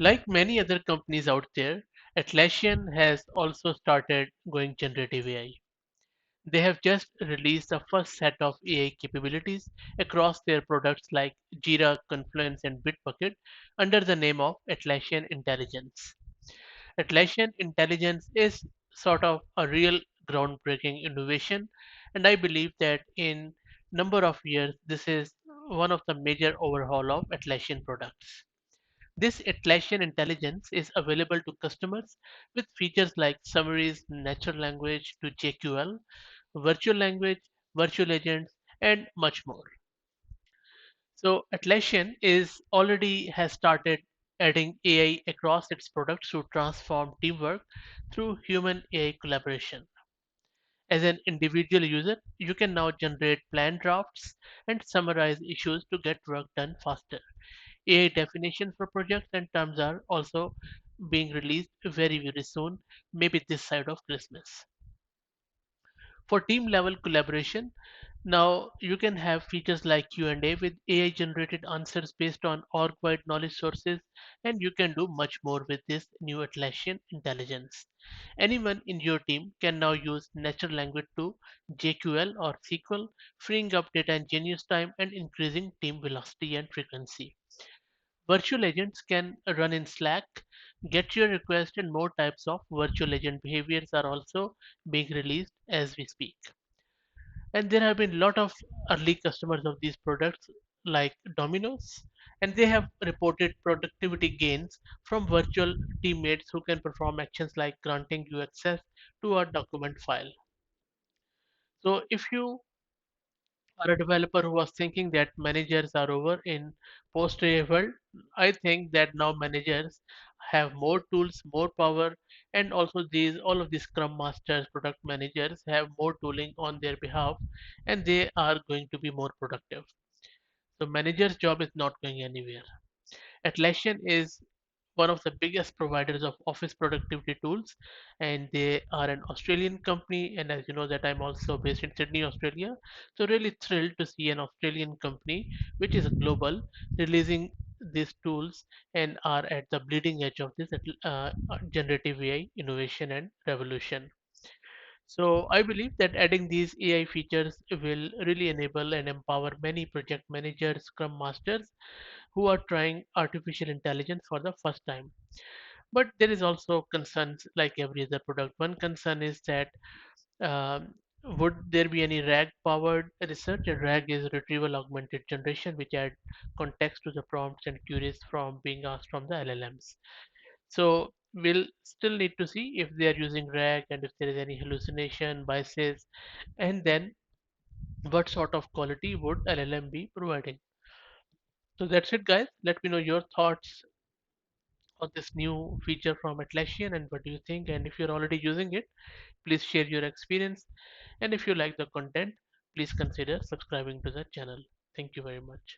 Like many other companies out there, Atlassian has also started going generative AI. They have just released the first set of AI capabilities across their products like Jira, Confluence, and Bitbucket under the name of Atlassian Intelligence. Atlassian Intelligence is sort of a real groundbreaking innovation, and I believe that in number of years this is one of the major overhaul of Atlassian products. This Atlassian intelligence is available to customers with features like summaries, natural language to JQL, virtual language, virtual agents, and much more. So Atlassian is already has started adding AI across its products to transform teamwork through human AI collaboration. As an individual user, you can now generate plan drafts and summarize issues to get work done faster. AI definitions for projects and terms are also being released very soon, maybe this side of Christmas. For team level collaboration, now you can have features like Q&A with AI generated answers based on org-wide knowledge sources, and you can do much more with this new Atlassian intelligence. Anyone in your team can now use natural language to JQL or SQL, freeing up data engineers time and increasing team velocity and frequency. Virtual agents can run in Slack. Get your request, and more types of virtual agent behaviors are also being released as we speak. And there have been a lot of early customers of these products like Domino's, and they have reported productivity gains from virtual teammates who can perform actions like granting you access to a document file. So if you are a developer who was thinking that managers are over in post-AI world, I think that now managers have more tools, more power, and also these all of these Scrum Masters, product managers have more tooling on their behalf, and they are going to be more productive. So manager's job is not going anywhere. Atlassian is one of the biggest providers of office productivity tools, and they are an Australian company. And as you know, that I'm also based in Sydney, Australia. So really thrilled to see an Australian company, which is global, releasing these tools and are at the bleeding edge of this generative AI innovation and revolution. So I believe that adding these AI features will really enable and empower many project managers, scrum masters who are trying artificial intelligence for the first time. But there is also concerns like every other product. One concern is that um, would there be any RAG powered research? And RAG is retrieval augmented generation, which add context to the prompts and queries from being asked from the LLMs. So we'll still need to see if they are using RAG and if there is any hallucination, biases, and then what sort of quality would LLM be providing. So that's it, guys. Let me know your thoughts on this new feature from Atlassian and what do you think. And if you're already using it, please share your experience. And if you like the content, please consider subscribing to the channel. Thank you very much.